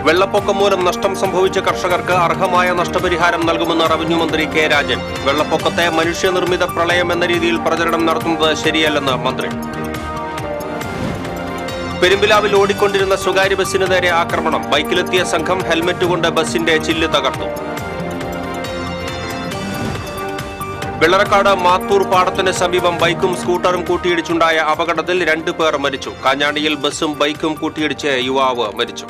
വെള്ളപ്പൊക്കം മൂലം നഷ്ടം സംഭവിച്ച കർഷകർക്ക് അർഹമായ നഷ്ടപരിഹാരം നൽകുമെന്ന് റവന്യൂ മന്ത്രി കെ രാജൻ. വെള്ളപ്പൊക്കത്തെ മനുഷ്യനിർമ്മിത പ്രളയം എന്ന രീതിയിൽ പ്രചരണം നടത്തുന്നത് ശരിയല്ലെന്ന് മന്ത്രി. പെരുമ്പിലാവിൽ ഓടിക്കൊണ്ടിരുന്ന സ്വകാര്യ ബസിന് നേരെ ആക്രമണം. ബൈക്കിലെത്തിയ സംഘം ഹെൽമറ്റ് കൊണ്ട് ബസിന്റെ ചില്ല് തകർത്തു. വെള്ളറക്കാട് മാത്തൂർ പാടത്തിന് സമീപം ബൈക്കും സ്കൂട്ടറും കൂട്ടിയിടിച്ചുണ്ടായ അപകടത്തിൽ 2 പേർ മരിച്ചു. കാഞ്ഞാണിയിൽ ബസും ബൈക്കും കൂട്ടിയിടിച്ച് യുവാവ് മരിച്ചു.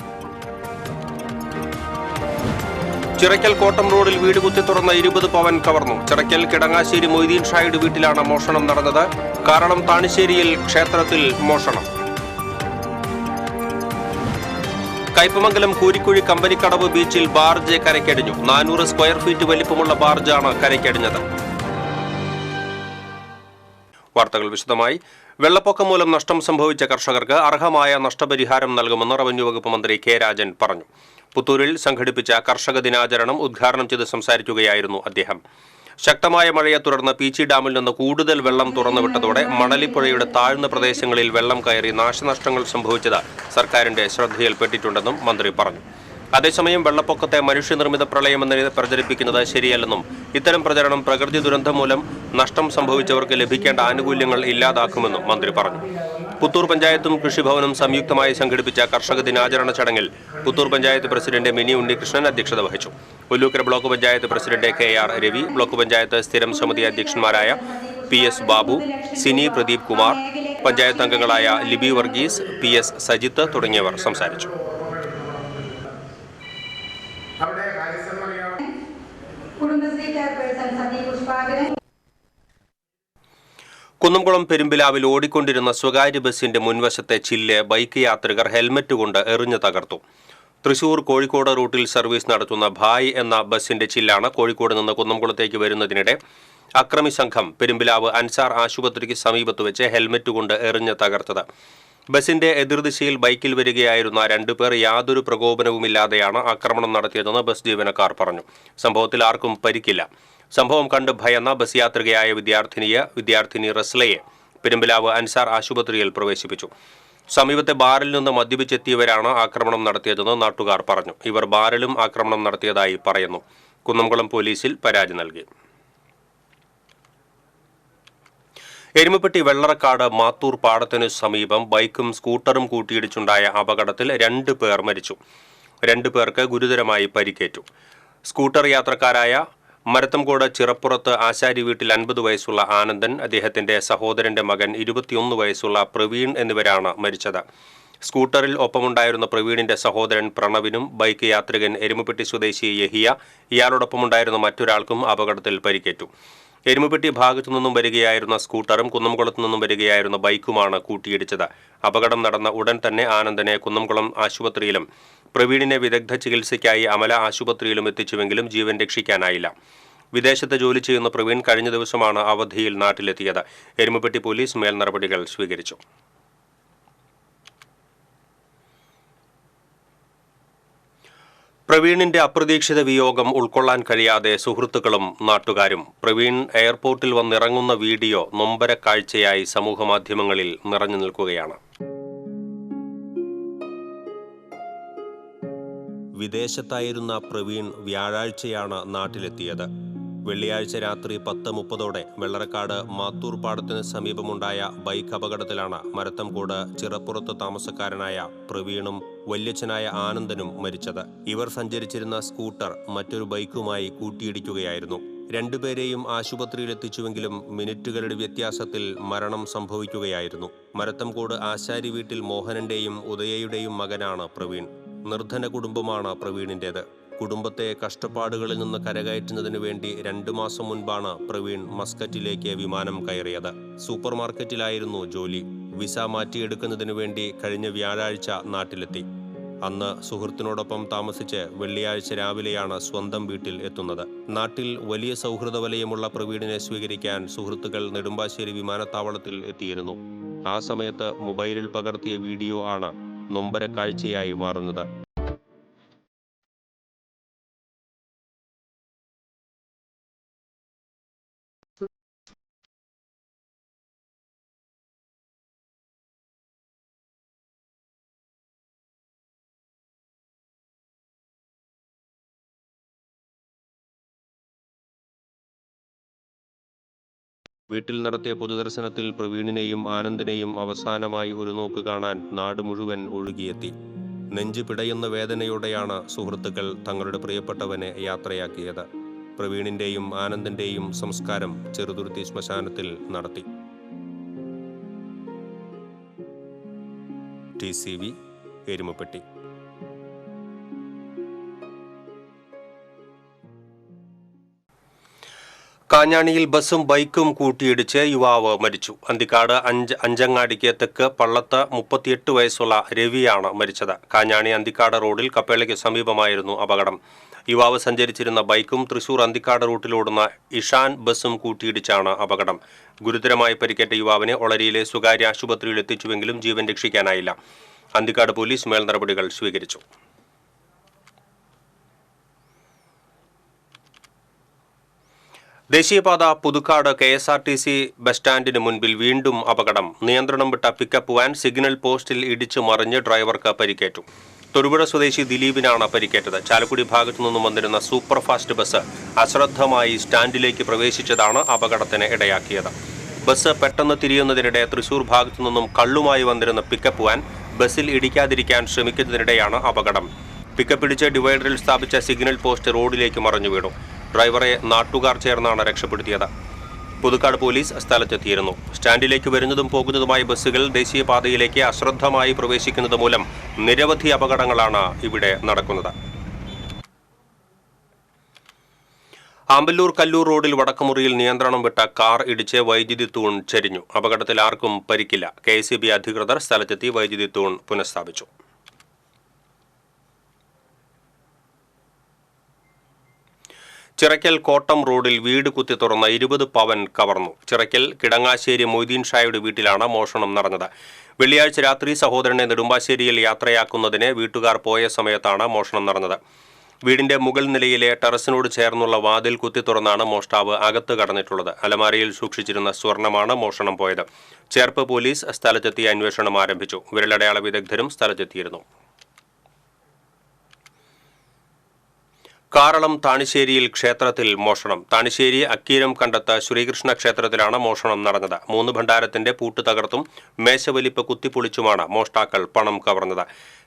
ചിറയ്ക്കൽ കോട്ടം റോഡിൽ വീട് കുത്തി തുറന്ന 20 പവൻ കവർന്നു. ചിറയ്ക്കൽ കിടങ്ങാശ്ശേരി മൊയ്തീൻ ഷായുടെ വീട്ടിലാണ് മോഷണം നടന്നത്. കാരണം താണിശ്ശേരിയിൽ ക്ഷേത്രത്തിൽ മോഷണം. കയ്പമംഗലം കൂരിക്കുഴി കമ്പനിക്കടവ് ബീച്ചിൽ ബാർജ് കരയ്ക്കടിഞ്ഞു. 400 സ്ക്വയർ ഫീറ്റ് വലിപ്പമുള്ള ബാർജാണ് കരയ്ക്കടിഞ്ഞത്. വാർത്തകൾ വിശദമായി. വെള്ളപ്പൊക്കം മൂലം നഷ്ടം സംഭവിച്ച കർഷകർക്ക് അർഹമായ നഷ്ടപരിഹാരം നൽകുമെന്ന് റവന്യൂ വകുപ്പ് മന്ത്രി കെ രാജൻ പറഞ്ഞു. പുത്തൂരിൽ സംഘടിപ്പിച്ച കർഷക ദിനാചരണം ഉദ്ഘാടനം ചെയ്ത് സംസാരിക്കുകയായിരുന്നു അദ്ദേഹം. ശക്തമായ മഴയെ തുടർന്ന് പീച്ചി ഡാമിൽ നിന്ന് കൂടുതൽ വെള്ളം തുറന്നുവിട്ടതോടെ മണലിപ്പുഴയുടെ താഴ്ന്ന പ്രദേശങ്ങളിൽ വെള്ളം കയറി നാശനഷ്ടങ്ങൾ സംഭവിച്ചത് സർക്കാരിന്റെ ശ്രദ്ധയിൽപ്പെട്ടിട്ടുണ്ടെന്നും മന്ത്രി പറഞ്ഞു. അതേസമയം വെള്ളപ്പൊക്കത്തെ മനുഷ്യനിർമ്മിത പ്രളയമെന്ന് പ്രചരിപ്പിക്കുന്നത് ശരിയല്ലെന്നും ഇത്തരം പ്രചരണം പ്രകൃതി ദുരന്തം മൂലം നഷ്ടം സംഭവിച്ചവർക്ക് ലഭിക്കേണ്ട ആനുകൂല്യങ്ങൾ ഇല്ലാതാക്കുമെന്നും മന്ത്രി പറഞ്ഞു. പുത്തൂർ പഞ്ചായത്തും കൃഷിഭവനും സംയുക്തമായി സംഘടിപ്പിച്ച കർഷക ദിനാചരണ ചടങ്ങിൽ പുത്തൂർ പഞ്ചായത്ത് പ്രസിഡന്റ് മിനി ഉണ്ണികൃഷ്ണൻ അധ്യക്ഷത വഹിച്ചു. Ollukkara block panchayat president KR Ravi, block panchayat സ്ഥിരം സമിതി അധ്യക്ഷന്മാരായ PS ബാബു, സിനി പ്രദീപ് കുമാർ, പഞ്ചായത്ത് അംഗങ്ങളായ ലിബി വർഗീസ്, PS സജിത്ത് തുടങ്ങിയവർ സംസാരിച്ചു. കുന്നംകുളം പെരുമ്പിലാവിൽ ഓടിക്കൊണ്ടിരുന്ന സ്വകാര്യ ബസിന്റെ മുൻവശത്തെ ചില്ല് ബൈക്ക് യാത്രികർ ഹെൽമറ്റ് കൊണ്ട് എറിഞ്ഞു തകർത്തു. തൃശൂർ കോഴിക്കോട് റൂട്ടിൽ സർവീസ് നടത്തുന്ന ഭായ് എന്ന ബസിന്റെ ചില്ലാണ് കോഴിക്കോട് നിന്ന് കുന്നംകുളത്തേക്ക് വരുന്നതിനിടെ അക്രമി സംഘം പെരുമ്പിലാവ് അൻസാർ ആശുപത്രിക്ക് സമീപത്ത് വെച്ച് ഹെൽമറ്റ് കൊണ്ട് എറിഞ്ഞു തകർത്തത്. ബസിന്റെ എതിർദിശയിൽ ബൈക്കിൽ വരികയായിരുന്ന 2 പേർ യാതൊരു പ്രകോപനവുമില്ലാതെയാണ് ആക്രമണം നടത്തിയതെന്ന് ബസ് ജീവനക്കാർ പറഞ്ഞു. സംഭവത്തിൽ ആർക്കും പരിക്കില്ല. സംഭവം കണ്ട് ഭയന്ന ബസ് യാത്രികയായ വിദ്യാർത്ഥിനി റസ്ലയെ പെരുമ്പിലാവ് അൻസാർ ആശുപത്രിയിൽ പ്രവേശിപ്പിച്ചു. സമീപത്തെ ബാറിൽ നിന്ന് മദ്യപിച്ചെത്തിയവരാണ് ആക്രമണം നടത്തിയതെന്ന് നാട്ടുകാർ പറഞ്ഞു. ഇവർ ബാറിലും ആക്രമണം നടത്തിയതായി പറയുന്നു. കുന്നംകുളം പോലീസിൽ പരാതി നൽകി. എരുമപ്പെട്ടി വെള്ളറക്കാട് മാത്തൂർ പാടത്തിനു സമീപം ബൈക്കും സ്കൂട്ടറും കൂട്ടിയിടിച്ചുണ്ടായ അപകടത്തിൽ 2 പേർ മരിച്ചു. 2 പേർക്ക് ഗുരുതരമായി പരിക്കേറ്റു. സ്കൂട്ടർ യാത്രക്കാരായ മരത്തംകോട് ചിറപ്പുറത്ത് ആശാരി വീട്ടിൽ 50 വയസ്സുള്ള ആനന്ദൻ, അദ്ദേഹത്തിന്റെ സഹോദരന്റെ മകൻ 21 വയസ്സുള്ള പ്രവീൺ എന്നിവരാണ് മരിച്ചത്. സ്കൂട്ടറിൽ ഒപ്പമുണ്ടായിരുന്ന പ്രവീണിന്റെ സഹോദരൻ പ്രണവിനും ബൈക്ക് യാത്രികൻ എരുമപ്പെട്ടി സ്വദേശി യഹിയ, ഇയാളോടൊപ്പമുണ്ടായിരുന്ന മറ്റൊരാൾക്കും അപകടത്തിൽ പരിക്കേറ്റു. എരുമപ്പെട്ടി ഭാഗത്തു നിന്നും വരികയായിരുന്ന സ്കൂട്ടറും കുന്നംകുളത്തു നിന്നും വരികയായിരുന്ന ബൈക്കുമാണ് കൂട്ടിയിടിച്ചത്. അപകടം നടന്ന ഉടൻ തന്നെ ആനന്ദനെ കുന്നംകുളം ആശുപത്രിയിലും പ്രവീണിനെ വിദഗ്ധ ചികിത്സയ്ക്കായി അമല ആശുപത്രിയിലും എത്തിച്ചുവെങ്കിലും ജീവൻ രക്ഷിക്കാനായില്ല. വിദേശത്ത് ജോലി ചെയ്യുന്ന പ്രവീൺ കഴിഞ്ഞ ദിവസമാണ് അവധിയിൽ നാട്ടിലെത്തിയത്. എരുമപ്പെട്ടി പോലീസ് മേൽ നടപടികൾ സ്വീകരിച്ചു. പ്രവീണിന്റെ അപ്രതീക്ഷിത വിയോഗം ഉൾക്കൊള്ളാൻ കഴിയാതെ സുഹൃത്തുക്കളും നാട്ടുകാരും. പ്രവീൺ എയർപോർട്ടിൽ വന്നിറങ്ങുന്ന വീഡിയോ നൊമ്പര കാഴ്ചയായി സമൂഹമാധ്യമങ്ങളിൽ നിറഞ്ഞു നിൽക്കുകയാണ്. വിദേശത്തായിരുന്ന പ്രവീൺ വ്യാഴാഴ്ചയാണ് നാട്ടിലെത്തിയത്. വെള്ളിയാഴ്ച രാത്രി 10:30 വെള്ളറക്കാട് മാത്തൂർ പാടത്തിന് സമീപമുണ്ടായ ബൈക്ക് അപകടത്തിലാണ് മരത്തംകോട് ചിറപ്പുറത്ത് താമസക്കാരനായ പ്രവീണും വല്യച്ഛനായ ആനന്ദനും മരിച്ചത്. ഇവർ സഞ്ചരിച്ചിരുന്ന സ്കൂട്ടർ മറ്റൊരു ബൈക്കുമായി കൂട്ടിയിടിക്കുകയായിരുന്നു. 2 പേരെയും ആശുപത്രിയിലെത്തിച്ചുവെങ്കിലും മിനിറ്റുകളുടെ വ്യത്യാസത്തിൽ മരണം സംഭവിക്കുകയായിരുന്നു. മരത്തംകോട് ആശാരി വീട്ടിൽ മോഹനന്റെയും ഉദയയുടെയും മകനാണ് പ്രവീൺ. നിർധന കുടുംബമാണ് പ്രവീണിൻ്റേത്. കുടുംബത്തെ കഷ്ടപ്പാടുകളിൽ നിന്ന് കരകയറ്റുന്നതിനു വേണ്ടി 2 മാസം മുൻപാണ് പ്രവീൺ മസ്കറ്റിലേക്ക് വിമാനം കയറിയത്. സൂപ്പർ മാർക്കറ്റിലായിരുന്നു ജോലി. വിസ മാറ്റിയെടുക്കുന്നതിനു വേണ്ടി കഴിഞ്ഞ വ്യാഴാഴ്ച നാട്ടിലെത്തി. അന്ന് സുഹൃത്തിനോടൊപ്പം താമസിച്ച് വെള്ളിയാഴ്ച രാവിലെയാണ് സ്വന്തം വീട്ടിൽ എത്തുന്നത്. നാട്ടിൽ വലിയ സൗഹൃദ വലയമുള്ള പ്രവീണിനെ സ്വീകരിക്കാൻ സുഹൃത്തുക്കൾ നെടുമ്പാശ്ശേരി വിമാനത്താവളത്തിൽ എത്തിയിരുന്നു. ആ സമയത്ത് മൊബൈലിൽ പകർത്തിയ വീഡിയോ ആണ് നൊമ്പര കാഴ്ചയായി മാറുന്നത്. വീട്ടിൽ നടത്തിയ പൊതുദർശനത്തിൽ പ്രവീണിനെയും ആനന്ദിനെയും അവസാനമായി ഒരു നോക്ക് കാണാൻ നാട് മുഴുവൻ ഒഴുകിയെത്തി. നെഞ്ചു പിടയുന്ന വേദനയോടെയാണ് സുഹൃത്തുക്കൾ തങ്ങളുടെ പ്രിയപ്പെട്ടവനെ യാത്രയാക്കിയത്. പ്രവീണിന്റെയും ആനന്ദിന്റെയും സംസ്കാരം ചെറുതുരുത്തി ശ്മശാനത്തിൽ നടത്തി. TCV എരുമപ്പെട്ടി. കാഞ്ഞാണിയിൽ ബസും ബൈക്കും കൂട്ടിയിടിച്ച് യുവാവ് മരിച്ചു. അന്തിക്കാട് അഞ്ചങ്ങാടിക്ക് തെക്ക് പള്ളത്ത് 38 വയസ്സുള്ള രവിയാണ് മരിച്ചത്. കാഞ്ഞാണി അന്തിക്കാട് റോഡിൽ കപ്പേളയ്ക്ക് സമീപമായിരുന്നു അപകടം. യുവാവ് സഞ്ചരിച്ചിരുന്ന ബൈക്കും തൃശൂർ അന്തിക്കാട് റൂട്ടിലോടുന്ന ഇഷാൻ ബസും കൂട്ടിയിടിച്ചാണ് അപകടം. ഗുരുതരമായി പരിക്കേറ്റ യുവാവിനെ ഒളരിയിലെ സ്വകാര്യ ആശുപത്രിയിൽ എത്തിച്ചുവെങ്കിലും ജീവൻ രക്ഷിക്കാനായില്ല. അന്തിക്കാട് പോലീസ് മേൽ നടപടികൾ സ്വീകരിച്ചു. ദേശീയപാത പുതുക്കാട് KSRTC ബസ് സ്റ്റാൻഡിന് മുൻപിൽ വീണ്ടും അപകടം. നിയന്ത്രണം വിട്ട പിക്കപ്പ് വാൻ സിഗ്നൽ പോസ്റ്റിൽ ഇടിച്ചു മറിഞ്ഞ് ഡ്രൈവർക്ക് പരിക്കേറ്റു. തൊടുപുഴ സ്വദേശി ദിലീപിനാണ് പരിക്കേറ്റത്. ചാലക്കുടി ഭാഗത്തു നിന്നും വന്നിരുന്ന സൂപ്പർ ഫാസ്റ്റ് ബസ് അശ്രദ്ധമായി സ്റ്റാൻഡിലേക്ക് പ്രവേശിച്ചതാണ് അപകടത്തിന് ഇടയാക്കിയത്. ബസ് പെട്ടെന്ന് തിരിയുന്നതിനിടെ തൃശൂർ ഭാഗത്തു നിന്നും കള്ളുമായി വന്നിരുന്ന പിക്കപ്പ് വാൻ ബസ്സിൽ ഇടിക്കാതിരിക്കാൻ ശ്രമിക്കുന്നതിനിടെയാണ് അപകടം. പിക്കപ്പ് ഇടിച്ച് ഡിവൈഡറിൽ സ്ഥാപിച്ച സിഗ്നൽ പോസ്റ്റ് റോഡിലേക്ക് മറിഞ്ഞു വീണു. ഡ്രൈവറെ നാട്ടുകാർ ചേർന്നാണ് രക്ഷപ്പെടുത്തിയത്. പുതുക്കാട് പോലീസ് സ്ഥലത്തെത്തിയിരുന്നു. സ്റ്റാൻഡിലേക്ക് വരുന്നതും പോകുന്നതുമായ ബസ്സുകൾ ദേശീയപാതയിലേക്ക് അശ്രദ്ധമായി പ്രവേശിക്കുന്നത് മൂലം നിരവധി അപകടങ്ങളാണ് ഇവിടെ നടക്കുന്നത്. ആമ്പല്ലൂർ കല്ലൂർ റോഡിൽ വടക്കമുറിയിൽ നിയന്ത്രണം വിട്ട കാർ ഇടിച്ച് വൈദ്യുതി തൂൺ ചരിഞ്ഞു. അപകടത്തിൽ ആർക്കും പരിക്കില്ല. KSEB അധികൃതർ സ്ഥലത്തെത്തി വൈദ്യുതി തൂൺ പുനഃസ്ഥാപിച്ചു. ചിറയ്ക്കൽ കോട്ടം റോഡിൽ വീട് കുത്തി തുറന്ന 20 പവൻ കവർന്നു. ചിറയ്ക്കൽ കിടങ്ങാശ്ശേരി മൊയ്തീൻ ഷായുടെ വീട്ടിലാണ് മോഷണം നടന്നത്. വെള്ളിയാഴ്ച രാത്രി സഹോദരനെ നെടുമ്പാശ്ശേരിയിൽ യാത്രയാക്കുന്നതിന് വീട്ടുകാർ പോയ സമയത്താണ് മോഷണം നടന്നത്. വീടിന്റെ മുകൾ നിലയിലെ ടെറസിനോട് ചേർന്നുള്ള വാതിൽ കുത്തി തുറന്നാണ് മോഷ്ടാവ് അകത്ത് കടന്നിട്ടുള്ളത്. അലമാരയിൽ സൂക്ഷിച്ചിരുന്ന സ്വർണമാണ് മോഷണം പോയത്. ചേർപ്പ് പോലീസ് സ്ഥലത്തെത്തി അന്വേഷണം ആരംഭിച്ചു. വിരലടയാള വിദഗ്ധരും സ്ഥലത്തെത്തിയിരുന്നു. കാറളം താണിശ്ശേരിയിൽ ക്ഷേത്രത്തിൽ മോഷണം. താണിശ്ശേരി അക്കീരം കണ്ടത്ത് ശ്രീകൃഷ്ണ ക്ഷേത്രത്തിലാണ് മോഷണം നടന്നത്. 3 ഭണ്ഡാരത്തിന്റെ പൂട്ട് തകർത്തും മേശവലിപ്പ് കുത്തിപ്പൊളിച്ചുമാണ് മോഷ്ടാക്കൾ പണം കവർന്നത്.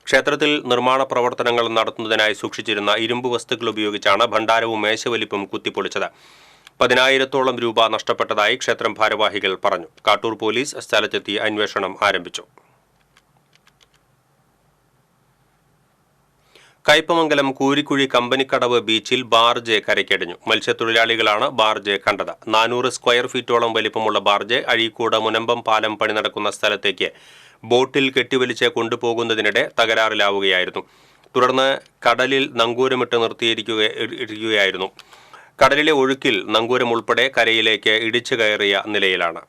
ക്ഷേത്രത്തിൽ നിർമ്മാണ പ്രവർത്തനങ്ങൾ നടത്തുന്നതിനായി സൂക്ഷിച്ചിരുന്ന ഇരുമ്പ് വസ്തുക്കൾ ഉപയോഗിച്ചാണ് ഭണ്ഡാരവും മേശവലിപ്പും കുത്തിപ്പൊളിച്ചത്. 10,000-ഓളം രൂപ നഷ്ടപ്പെട്ടതായി ക്ഷേത്രം ഭാരവാഹികൾ പറഞ്ഞു. കാട്ടൂർ പോലീസ് സ്ഥലത്തെത്തി അന്വേഷണം ആരംഭിച്ചു. കയ്പമംഗലം കൂരിക്കുഴി കമ്പനിക്കടവ് ബീച്ചിൽ ബാർജ് കരയ്ക്കടിഞ്ഞു. മത്സ്യത്തൊഴിലാളികളാണ് ബാർജ് കണ്ടത്. 400 സ്ക്വയർ ഫീറ്റോളം വലിപ്പമുള്ള ബാർജ് അഴീക്കോട് മുനമ്പം പാലം പണി നടക്കുന്ന സ്ഥലത്തേക്ക് ബോട്ടിൽ കെട്ടിവലിച്ച് കൊണ്ടുപോകുന്നതിനിടെ തകരാറിലാവുകയായിരുന്നു. തുടർന്ന് കടലിൽ നങ്കൂരമിട്ട് നിർത്തിയിരിക്കുകയായിരുന്നു. കടലിലെ ഒഴുക്കിൽ നങ്കൂരം ഉൾപ്പെടെ കരയിലേക്ക് ഇടിച്ചു കയറിയ നിലയിലാണ്.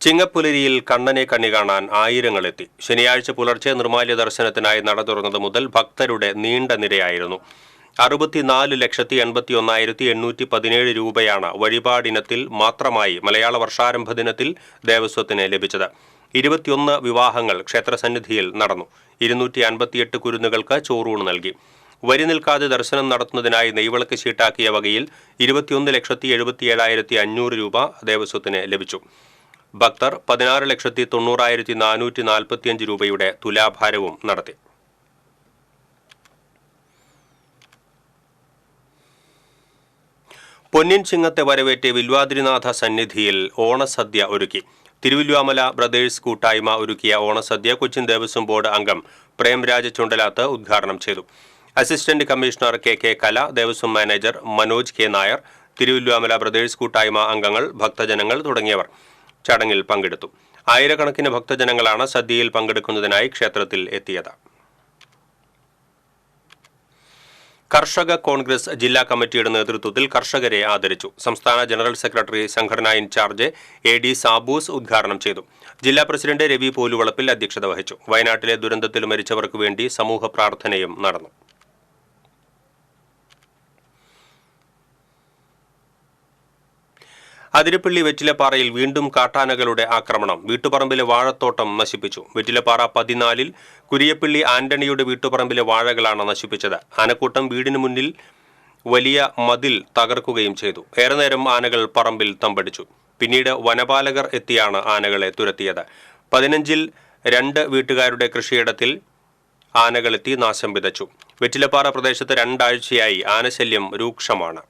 ചിങ്ങപ്പുലരിയിൽ കണ്ണനെ കണ്ണി കാണാൻ ആയിരങ്ങളെത്തി. ശനിയാഴ്ച പുലർച്ചെ നിർമ്മാല്യ ദർശനത്തിനായി നട തുറന്നത് മുതൽ ഭക്തരുടെ നീണ്ട നിരയായിരുന്നു. 64,81,817 രൂപയാണ് വഴിപാടിനത്തിൽ മാത്രമായി മലയാള വർഷാരംഭ ദിനത്തിൽ ദേവസ്വത്തിന് ലഭിച്ചത്. 21 വിവാഹങ്ങൾ ക്ഷേത്രസന്നിധിയിൽ നടന്നു. 258 കുരുന്നുകൾക്ക് ചോറൂണ് നൽകി. വരി നിൽക്കാതെ ദർശനം നടത്തുന്നതിനായി നെയ്വിളക്ക് ചീട്ടാക്കിയ വകയിൽ 21,77,500 രൂപ ദേവസ്വത്തിന് ലഭിച്ചു. ഭക്തർ 16,90,445 രൂപയുടെ തുലാഭാരവും നടത്തി. പൊന്നിൻ ചിങ്ങത്തെ വരവേറ്റ് വില്വാദ്രിനാഥ സന്നിധിയിൽ ഓണസദ്യ ഒരുക്കി. തിരുവില്വാമല ബ്രദേഴ്സ് കൂട്ടായ്മ ഒരുക്കിയ ഓണസദ്യ കൊച്ചിൻ ദേവസ്വം ബോർഡ് അംഗം പ്രേംരാജ് ചുണ്ടലാത്ത് ഉദ്ഘാടനം ചെയ്തു. അസിസ്റ്റന്റ് കമ്മീഷണർ KK കല, Devaswom manager Manoj K Nair, Thiruvilwamala brothers കൂട്ടായ്മ അംഗങ്ങൾ, ഭക്തജനങ്ങൾ തുടങ്ങിയവർ ചടങ്ങിൽ പങ്കെടുത്തു. ആയിരക്കണക്കിന് ഭക്തജനങ്ങളാണ് സദ്യയിൽ പങ്കെടുക്കുന്നതിനായി ക്ഷേത്രത്തിൽ എത്തിയത്. കർഷക കോൺഗ്രസ് ജില്ലാ കമ്മിറ്റിയുടെ നേതൃത്വത്തിൽ കർഷകരെ ആദരിച്ചു. സംസ്ഥാന ജനറൽ സെക്രട്ടറി സംഘടനാ ഇൻചാർജ് AD സാബൂസ് ഉദ്ഘാടനം ചെയ്തു. ജില്ലാ പ്രസിഡന്റ് രവി പോലുവളപ്പിൽ അധ്യക്ഷത വഹിച്ചു. വയനാട്ടിലെ ദുരന്തത്തിൽ മരിച്ചവർക്ക് വേണ്ടി സമൂഹ പ്രാർത്ഥനയും നടന്നു. അതിരപ്പള്ളി വെറ്റിലപ്പാറയിൽ വീണ്ടും കാട്ടാനകളുടെ ആക്രമണം. വീട്ടുപറമ്പിലെ വാഴത്തോട്ടം നശിപ്പിച്ചു. വെറ്റിലപ്പാറ 14-ൽ കുരിയപ്പള്ളി ആന്റണിയുടെ വീട്ടുപറമ്പിലെ വാഴകളാണ് നശിപ്പിച്ചത്. ആനക്കൂട്ടം വീടിന് മുന്നിൽ വലിയ മതിൽ തകർക്കുകയും ചെയ്തു. ഏറെ നേരം ആനകൾ പറമ്പിൽ തമ്പടിച്ചു. പിന്നീട് വനപാലകർ എത്തിയാണ് ആനകളെ തുരത്തിയത്. 15-ൽ 2 വീട്ടുകാരുടെ കൃഷിയിടത്തിൽ ആനകളെത്തി നാശം വിതച്ചു. വെറ്റിലപ്പാറ പ്രദേശത്ത് 2 ആഴ്ചയായി ആനശല്യം രൂക്ഷമാണ്.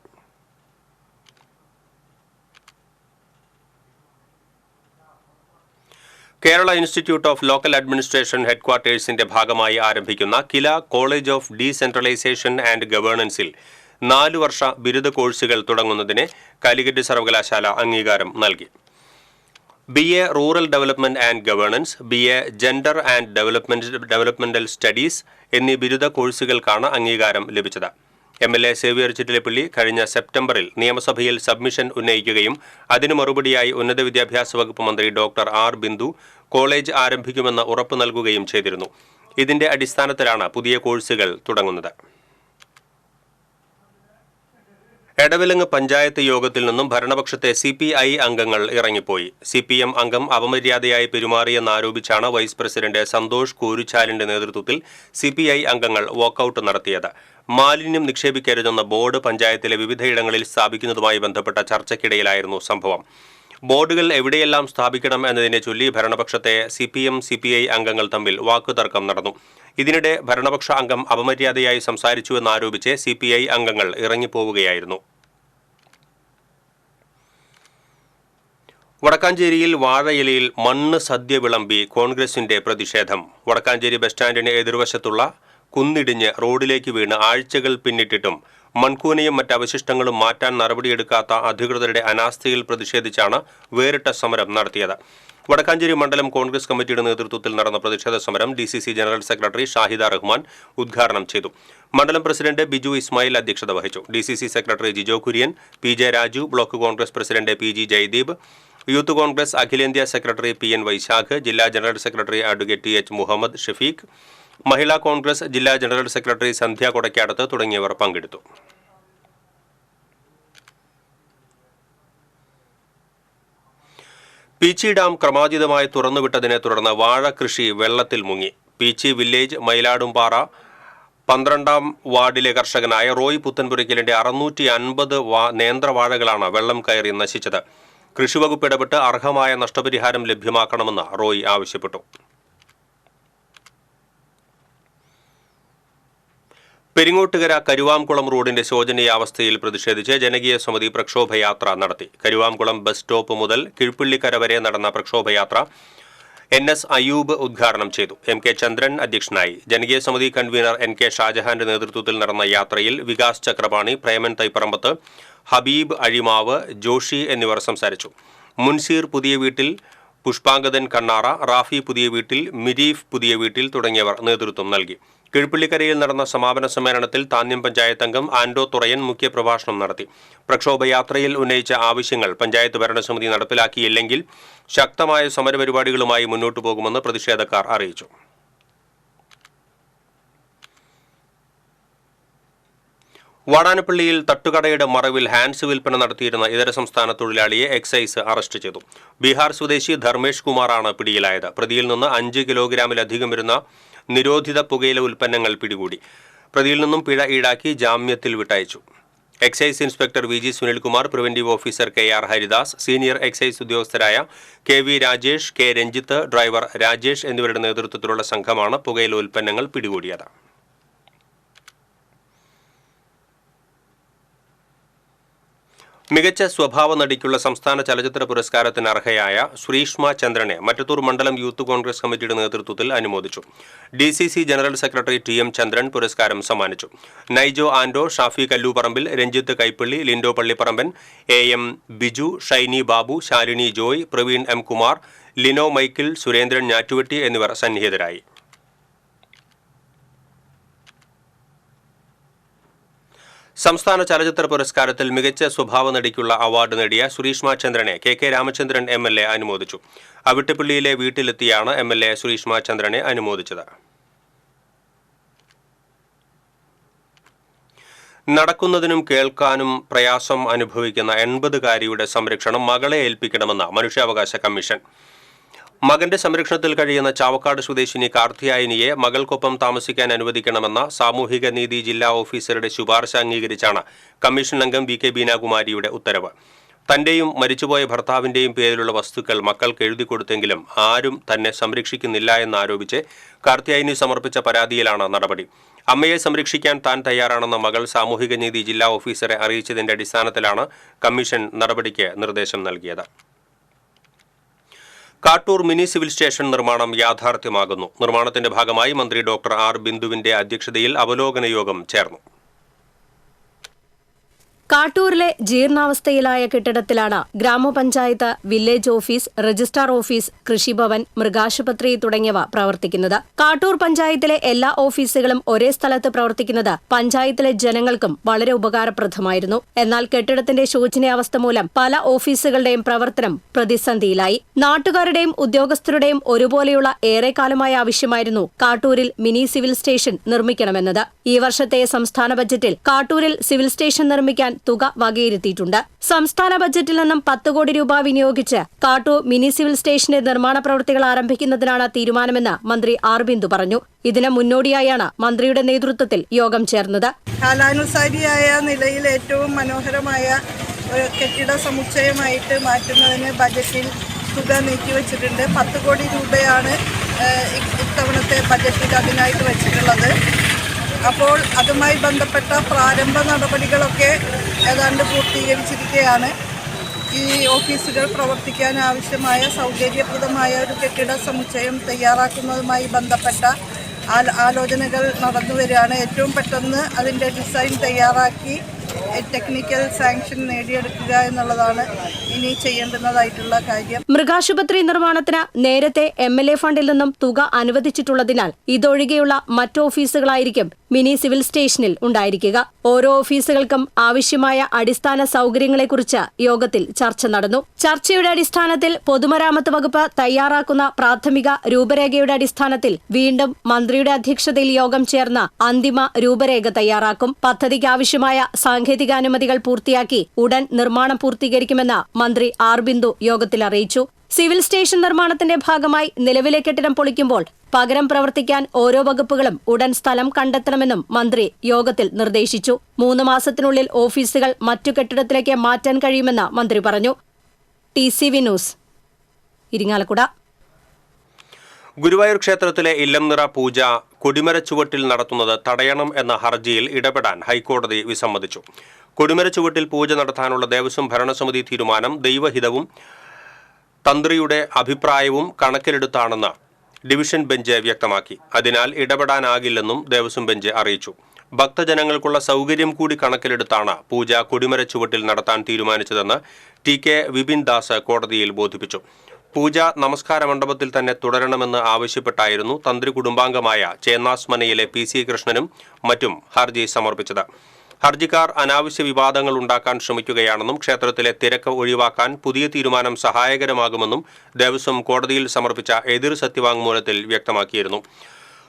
Kerala institute of local administration ഹെഡ്ക്വാർട്ടേഴ്സിന്റെ ഭാഗമായി ആരംഭിക്കുന്ന Kila college of decentralization and ഗവേണൻസിൽ 4 വർഷ ബിരുദ കോഴ്സുകൾ തുടങ്ങുന്നതിന് കാലിക്കറ്റ് സർവകലാശാല അംഗീകാരം നൽകി. BA rural development and governance, BA gender and developmental studies എന്നീ ബിരുദ കോഴ്സുകൾക്കാണ് അംഗീകാരം ലഭിച്ചത്. MLA സേവ്യർ ചിറ്റിലപ്പള്ളി കഴിഞ്ഞ സെപ്റ്റംബറിൽ നിയമസഭയിൽ സബ്മിഷൻ ഉന്നയിക്കുകയും അതിന് മറുപടിയായി ഉന്നത വിദ്യാഭ്യാസ വകുപ്പ് മന്ത്രി ഡോക്ടർ ആർ ബിന്ദു കോളേജ് ആരംഭിക്കുമെന്ന് ഉറപ്പു നൽകുകയും ചെയ്തിരുന്നു. ഇതിന്റെ അടിസ്ഥാനത്തിലാണ് പുതിയ കോഴ്സുകൾ തുടങ്ങുന്നത്. എടവിലങ്ങ് പഞ്ചായത്ത് യോഗത്തിൽ നിന്നും ഭരണപക്ഷത്തെ CPI അംഗങ്ങൾ ഇറങ്ങിപ്പോയി. CPM അംഗം അപമര്യാദയായി പെരുമാറിയെന്നാരോപിച്ചാണ് വൈസ് പ്രസിഡന്റ് സന്തോഷ് കൂരുച്ചാലിന്റെ നേതൃത്വത്തിൽ CPI അംഗങ്ങൾ വാക്കൌട്ട് നടത്തിയത്. മാലിന്യം നിക്ഷേപിക്കരുതെന്ന ബോർഡ് പഞ്ചായത്തിലെ വിവിധയിടങ്ങളിൽ സ്ഥാപിക്കുന്നതുമായി ബന്ധപ്പെട്ട ചർച്ചയ്ക്കിടയിലായിരുന്നു സംഭവം. ബോർഡുകൾ എവിടെയെല്ലാം സ്ഥാപിക്കണം എന്നതിനെ ചൊല്ലി ഭരണപക്ഷത്തെ CPM CPI അംഗങ്ങൾ തമ്മിൽ വാക്കുതർക്കം നടന്നു. ഇതിനിടെ ഭരണപക്ഷ അംഗം അപമര്യാദയായി സംസാരിച്ചുവെന്നാരോപിച്ച് CPI അംഗങ്ങൾ ഇറങ്ങിപ്പോവുകയായിരുന്നു. വടക്കാഞ്ചേരിയിൽ വാഴയിലയിൽ മണ്ണ് സദ്യ വിളമ്പി കോൺഗ്രസിന്റെ പ്രതിഷേധം. വടക്കാഞ്ചേരി ബസ് സ്റ്റാൻഡിന് എതിർവശത്തുള്ള കുന്നിടിഞ്ഞ് റോഡിലേക്ക് വീണ് ആഴ്ചകൾ പിന്നിട്ടിട്ടും മൺകൂനയും മറ്റവശിഷ്ടങ്ങളും മാറ്റാൻ നടപടിയെടുക്കാത്ത അധികൃതരുടെ അനാസ്ഥയിൽ പ്രതിഷേധിച്ചാണ് വേറിട്ട സമരം നടത്തിയത്. വടക്കാഞ്ചേരി മണ്ഡലം കോൺഗ്രസ് കമ്മിറ്റിയുടെ നേതൃത്വത്തിൽ നടന്ന പ്രതിഷേധ സമരം DCC general secretary Shahida Rahman ഉദ്ഘാടനം ചെയ്തു. മണ്ഡലം പ്രസിഡന്റ് ബിജു ഇസ്മായിൽ അധ്യക്ഷത വഹിച്ചു. DCC secretary Jijo Kurian, PJ Raju, block Congress president PG Jayadeep, youth Congress അഖിലേന്ത്യാ സെക്രട്ടറി PN വൈശാഖ്, ജില്ലാ general secretary advocate TH Muhammad Shafeeq, മഹിളാ കോൺഗ്രസ് ജില്ലാ ജനറൽ സെക്രട്ടറി സന്ധ്യ കൊടക്കാടത്ത് തുടങ്ങിയവർ പങ്കെടുത്തു. പീച്ചി ഡാം ക്രമാതീതമായി തുറന്നുവിട്ടതിനെ തുടർന്ന് വാഴ കൃഷി വെള്ളത്തിൽ മുങ്ങി. പീച്ചി വില്ലേജ് മയിലാടുംപാറ 12-ാം വാർഡിലെ കർഷകനായ റോയ് പുത്തൻപുരയ്ക്കലിന്റെ 650 നേന്ത്രവാഴകളാണ് വെള്ളം കയറി നശിച്ചത്. കൃഷിവകുപ്പ് ഇടപെട്ട് അർഹമായ നഷ്ടപരിഹാരം ലഭ്യമാക്കണമെന്ന് റോയ് ആവശ്യപ്പെട്ടു. പെരിങ്ങോട്ടുകര കരുവാംകുളം റോഡിന്റെ ശോചനീയാവസ്ഥയിൽ പ്രതിഷേധിച്ച് ജനകീയ സമിതി പ്രക്ഷോഭയാത്ര നടത്തി. കരുവാംകുളം ബസ് സ്റ്റോപ്പ് മുതൽ കിഴ്പ്പിള്ളിക്കര വരെ നടന്ന പ്രക്ഷോഭയാത്ര NS അയ്യൂബ് ഉദ്ഘാടനം ചെയ്തു. MK ചന്ദ്രൻ അധ്യക്ഷനായി. ജനകീയ സമിതി കൺവീനർ NK ഷാജഹാന്റെ നേതൃത്വത്തിൽ നടന്ന യാത്രയിൽ വികാസ് ചക്രപാണി, പ്രേമൻ തൈപ്പറമ്പത്ത്, ഹബീബ് അഴിമാവ്, ജോഷി എന്നിവർ സംസാരിച്ചു. മുൻസീർ പുതിയ വീട്ടിൽ, പുഷ്പാങ്കദൻ കണ്ണാറ, റാഫി പുതിയ വീട്ടിൽ, മിരീഫ് പുതിയ വീട്ടിൽ തുടങ്ങിയവർ നേതൃത്വം നൽകി. കിഴ്പ്പിള്ളിക്കരയിൽ നടന്ന സമാപന സമ്മേളനത്തിൽ താന്യം പഞ്ചായത്ത് അംഗം ആൻഡോ തുറയൻ മുഖ്യപ്രഭാഷണം നടത്തി. പ്രക്ഷോഭയാത്രയിൽ ഉന്നയിച്ച ആവശ്യങ്ങൾ പഞ്ചായത്ത് ഭരണസമിതി നടപ്പിലാക്കിയില്ലെങ്കിൽ ശക്തമായ സമരപരിപാടികളുമായി മുന്നോട്ടു പോകുമെന്ന് പ്രതിഷേധക്കാർ അറിയിച്ചു. വാടാനപ്പള്ളിയിൽ തട്ടുകടയുടെ മറവിൽ ഹാൻസ് വിൽപ്പന നടത്തിയിരുന്ന ഇതര സംസ്ഥാന തൊഴിലാളിയെ എക്സൈസ് അറസ്റ്റ് ചെയ്തു. ബീഹാർ സ്വദേശി ധർമ്മേഷ് കുമാറാണ് പിടിയിലായത്. പ്രതിയിൽ നിന്ന് 5 കിലോഗ്രാമിലധികം വരുന്ന നിരോധിത പുകയില ഉൽപ്പന്നങ്ങൾ പിടികൂടി. പ്രതിയിൽ നിന്നും പിഴ ഈടാക്കി ജാമ്യത്തിൽ വിട്ടയച്ചു. Excise inspector VG Sunilkumar, preventive officer KR Haridas, senior excise ഉദ്യോഗസ്ഥരായ KV Rajesh, K Ranjith, driver Rajesh എന്നിവരുടെ നേതൃത്വത്തിലുള്ള സംഘമാണ് പുകയില ഉൽപ്പന്നങ്ങൾ പിടികൂടിയത്. മികച്ച സ്വഭാവ നടിക്കുള്ള സംസ്ഥാന ചലച്ചിത്ര പുരസ്കാരത്തിന് അർഹയായ ശ്രീഷ്മ ചന്ദ്രനെ മറ്റത്തൂർ മണ്ഡലം യൂത്ത് കോൺഗ്രസ് കമ്മിറ്റിയുടെ നേതൃത്വത്തിൽ അനുമോദിച്ചു. DCC general secretary TM Chandran പുരസ്കാരം സമ്മാനിച്ചു. നൈജോ ആൻഡോ, ഷാഫി കല്ലൂപറമ്പിൽ, Ranjith Kaippally, Lindo Pallipparamban, AM Biju, Shiny Babu, Shalini Joy, Praveen M Kumar, Lino Michael, Surendran Njattuvetty എന്നിവർ സന്നിഹിതരായി. സംസ്ഥാന ചലച്ചിത്ര പുരസ്കാരത്തിൽ മികച്ച സ്വഭാവ നടിക്കുള്ള അവാർഡ് നേടിയ ശ്രീഷ്മ ചന്ദ്രനെ KK രാമചന്ദ്രൻ MLA അനുമോദിച്ചു. അവിട്ടപ്പള്ളിയിലെ വീട്ടിലെത്തിയാണ് MLA ശ്രീഷ്മ ചന്ദ്രനെ അനുമോദിച്ചത്. നടക്കുന്നതിനും കേൾക്കാനും പ്രയാസം അനുഭവിക്കുന്ന 80-കാരിയുടെ സംരക്ഷണം മകളെ ഏൽപ്പിക്കണമെന്ന് മനുഷ്യാവകാശ കമ്മീഷൻ. മകന്റെ സംരക്ഷണത്തിൽ കഴിയുന്ന ചാവക്കാട് സ്വദേശിനി കാർത്തിയായനിയെ മകൾക്കൊപ്പം താമസിക്കാൻ അനുവദിക്കണമെന്ന സാമൂഹിക നീതി ജില്ലാ ഓഫീസറുടെ ശുപാർശ അംഗീകരിച്ചാണ് കമ്മീഷൻ അംഗം വി കെ ബീനാകുമാരിയുടെ ഉത്തരവ്. തന്റെയും മരിച്ചുപോയ ഭർത്താവിന്റെയും പേരിലുള്ള വസ്തുക്കൾ മക്കൾക്ക് എഴുതി കൊടുത്തെങ്കിലും ആരും തന്നെ സംരക്ഷിക്കുന്നില്ല എന്നാരോപിച്ച് കാർത്തിയായനി സമർപ്പിച്ച പരാതിയിലാണ് നടപടി. അമ്മയെ സംരക്ഷിക്കാൻ താൻ തയ്യാറാണെന്ന മകൾ സാമൂഹിക നീതി ജില്ലാ ഓഫീസറെ അറിയിച്ചതിന്റെ അടിസ്ഥാനത്തിലാണ് കമ്മീഷൻ നടപടിക്ക് നിർദ്ദേശം നൽകിയത്. കാട്ടൂർ മിനി സിവിൽ സ്റ്റേഷൻ നിർമ്മാണം യാഥാർത്ഥ്യമാകുന്നു. നിർമ്മാണത്തിന്റെ ഭാഗമായി മന്ത്രി ഡോക്ടർ ആർ ബിന്ദുവിന്റെ അധ്യക്ഷതയിൽ അവലോകന യോഗം ചേർന്നു. കാട്ടൂരിലെ ജീർണാവസ്ഥയിലായ കെട്ടിടത്തിലാണ് ഗ്രാമപഞ്ചായത്ത്, വില്ലേജ് ഓഫീസ്, രജിസ്ട്രാർ ഓഫീസ്, കൃഷിഭവൻ, മൃഗാശുപത്രി തുടങ്ങിയവ പ്രവർത്തിക്കുന്നത്. കാട്ടൂർ പഞ്ചായത്തിലെ എല്ലാ ഓഫീസുകളും ഒരേ സ്ഥലത്ത് പ്രവർത്തിക്കുന്നത് പഞ്ചായത്തിലെ ജനങ്ങൾക്കും വളരെ ഉപകാരപ്രദമായിരുന്നു. എന്നാൽ കെട്ടിടത്തിന്റെ ശോചനീയാവസ്ഥ മൂലം പല ഓഫീസുകളുടെയും പ്രവർത്തനം പ്രതിസന്ധിയിലായി. നാട്ടുകാരുടെയും ഉദ്യോഗസ്ഥരുടെയും ഒരുപോലെയുള്ള ഏറെക്കാലമായ ആവശ്യമായിരുന്നു കാട്ടൂരിൽ മിനി സിവിൽ സ്റ്റേഷൻ നിർമ്മിക്കണമെന്നത്. ഈ വർഷത്തെ സംസ്ഥാന ബജറ്റിൽ കാട്ടൂരിൽ സിവിൽ സ്റ്റേഷൻ നിർമ്മിക്കാൻ തുക വകയിരുത്തിയിട്ടുണ്ട്. സംസ്ഥാന ബജറ്റിൽ നിന്നും 10 കോടി രൂപ വിനിയോഗിച്ച് കാട്ടൂർ മിനി സിവിൽ സ്റ്റേഷന്റെ നിർമ്മാണ പ്രവൃത്തികൾ ആരംഭിക്കുന്നതിനാണ് തീരുമാനമെന്ന് മന്ത്രി ആർ ബിന്ദു പറഞ്ഞു. ഇതിന് മുന്നോടിയായാണ് മന്ത്രിയുടെ നേതൃത്വത്തിൽ യോഗം ചേർന്നത്. കാലാനുസാരിയായ നിലയിൽ ഏറ്റവും മനോഹരമായ കെട്ടിട സമുച്ചയമായിട്ട് മാറ്റുന്നതിന് ബജറ്റിൽ തുക നീക്കിവെച്ചിട്ടുണ്ട്. 10 കോടി രൂപയാണ് ഇത്തവണത്തെ ബജറ്റിൽ അതിനായിട്ട് വെച്ചിട്ടുള്ളത്. അപ്പോൾ അതുമായി ബന്ധപ്പെട്ട പ്രാരംഭ നടപടികളൊക്കെ ഏതാണ്ട് പൂർത്തീകരിച്ചിരിക്കുകയാണ്. ഈ ഓഫീസുകൾ പ്രവർത്തിക്കാൻ ആവശ്യമായ സൗകര്യപ്രദമായ ഒരു കെട്ടിട സമുച്ചയം തയ്യാറാക്കുന്നതുമായി ബന്ധപ്പെട്ട ആലോചനകൾ നടന്നു വരികയാണ്. ഏറ്റവും പെട്ടെന്ന് അതിൻ്റെ ഡിസൈൻ തയ്യാറാക്കി ടെക്നിക്കൽ സാങ്ഷൻ നേടിയെടുക്കുക എന്നുള്ളതാണ് ഇനി ചെയ്യേണ്ടുന്നതായിട്ടുള്ള കാര്യം. മൃഗാശുപത്രി നിർമ്മാണത്തിന് നേരത്തെ MLA ഫണ്ടിൽ നിന്നും തുക അനുവദിച്ചിട്ടുള്ളതിനാൽ ഇതൊഴികെയുള്ള മറ്റ് ഓഫീസുകളായിരിക്കും മിനി സിവിൽ സ്റ്റേഷനിൽ ഉണ്ടായിരിക്കുക. ഓരോ ഓഫീസുകൾക്കും ആവശ്യമായ അടിസ്ഥാന സൗകര്യങ്ങളെക്കുറിച്ച് യോഗത്തിൽ ചർച്ച നടന്നു. ചർച്ചയുടെ അടിസ്ഥാനത്തിൽ പൊതുമരാമത്ത് വകുപ്പ് തയ്യാറാക്കുന്ന പ്രാഥമിക രൂപരേഖയുടെ അടിസ്ഥാനത്തിൽ വീണ്ടും മന്ത്രിയുടെ അധ്യക്ഷതയിൽ യോഗം ചേർന്ന് അന്തിമ രൂപരേഖ തയ്യാറാക്കും. പദ്ധതിക്ക് ആവശ്യമായ സാങ്കേതികാനുമതികൾ പൂർത്തിയാക്കി ഉടൻ നിർമ്മാണം പൂർത്തീകരിക്കുമെന്ന് മന്ത്രി ആർ ബിന്ദു യോഗത്തിൽ അറിയിച്ചു. സിവിൽ സ്റ്റേഷൻ നിർമ്മാണത്തിന്റെ ഭാഗമായി നിലവിലെ കെട്ടിടം പൊളിക്കുമ്പോൾ പകരം പ്രവർത്തിക്കാൻ ഓരോ വകുപ്പുകളും ഉടൻ സ്ഥലം കണ്ടെത്തണമെന്നും മന്ത്രി യോഗത്തിൽ നിർദ്ദേശിച്ചു. 3 മാസത്തിനുള്ളിൽ ഓഫീസുകൾ മറ്റു കെട്ടിടത്തിലേക്ക് മാറ്റാൻ കഴിയുമെന്ന് മന്ത്രി പറഞ്ഞു. TCV news, Irinjalakuda. ഗുരുവായൂർ ക്ഷേത്രത്തിലെ ഇല്ലംനിറ പൂജ കൊടിമരച്ചുവട്ടിൽ നടത്തുന്നത് തടയണം എന്ന ഹർജിയിൽ ഇടപെടാൻ ഹൈക്കോടതി വിസമ്മതിച്ചു. കൊടിമരച്ചുവട്ടിൽ പൂജ നടത്താനുള്ള ദേവസ്വം ഭരണസമിതി തീരുമാനം ദൈവഹിതവും തന്ത്രിയുടെ അഭിപ്രായവും കണക്കിലെടുത്താണെന്ന് ഡിവിഷൻ ബെഞ്ച് വ്യക്തമാക്കി. അതിനാൽ ഇടപെടാനാകില്ലെന്നും ദേവസ്വം ബെഞ്ച് അറിയിച്ചു. ഭക്തജനങ്ങൾക്കുള്ള സൗകര്യം കൂടി കണക്കിലെടുത്താണ് പൂജ കൊടിമരച്ചുവട്ടിൽ നടത്താൻ തീരുമാനിച്ചതെന്ന് TK വിപിൻ ദാസ് കോടതിയിൽ ബോധിപ്പിച്ചു. പൂജ നമസ്കാര മണ്ഡപത്തിൽ തന്നെ തുടരണമെന്ന് ആവശ്യപ്പെട്ടായിരുന്നു തന്ത്രി കുടുംബാംഗമായ ചേന്നാസ് മനയിലെ PC കൃഷ്ണനും മറ്റും ഹർജി സമർപ്പിച്ചത്. ഹർജിക്കാർ അനാവശ്യ വിവാദങ്ങൾ ഉണ്ടാക്കാൻ ശ്രമിക്കുകയാണെന്നും ക്ഷേത്രത്തിലെ തിരക്ക് ഒഴിവാക്കാൻ പുതിയ തീരുമാനം സഹായകരമാകുമെന്നും ദേവസ്വം കോടതിയിൽ സമർപ്പിച്ച എതിർ സത്യവാങ്മൂലത്തിൽ വ്യക്തമാക്കിയിരുന്നു.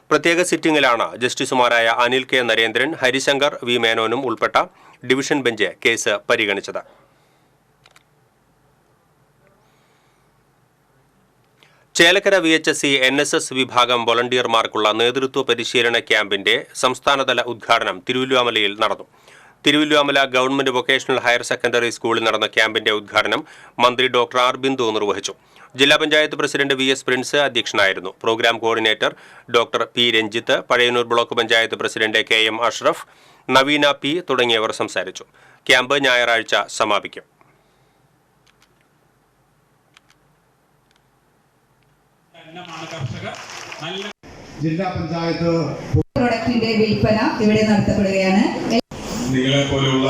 പ്രത്യേക സിറ്റിംഗിലാണ് ജസ്റ്റിസുമാരായ അനിൽ K നരേന്ദ്രൻ, ഹരിശങ്കർ V മേനോനും ഉൾപ്പെട്ട ഡിവിഷൻ ബെഞ്ച് കേസ് പരിഗണിച്ചത്. ചേലക്കര VHSC NSS വിഭാഗം വോളണ്ടിയർമാർക്കുള്ള നേതൃത്വ പരിശീലന ക്യാമ്പിന്റെ സംസ്ഥാനതല ഉദ്ഘാടനം തിരുവല്ലുവാമലയിൽ നടന്നു. Thiruvilwamala government vocational higher secondary സ്കൂളിൽ നടന്ന ക്യാമ്പിന്റെ ഉദ്ഘാടനം മന്ത്രി ഡോക്ടർ ആർ ബിന്ദു നിർവഹിച്ചു. ജില്ലാ പഞ്ചായത്ത് പ്രസിഡന്റ് VS പ്രിൻസ് അധ്യക്ഷനായിരുന്നു. Programme coordinator doctor P Ranjith, Pazhayannur block panchayat president KM Ashraf, Naveena P തുടങ്ങിയവർ സംസാരിച്ചു. ക്യാമ്പ് ഞായറാഴ്ച സമാപിക്കും. ജില്ലാ പഞ്ചായത്ത് പ്രൊഡക്റ്റിന്റെ വിൽപ്പന ഇവിടെ നടത്തപ്പെടുകയാണ്. നിങ്ങളെ പോലെയുള്ള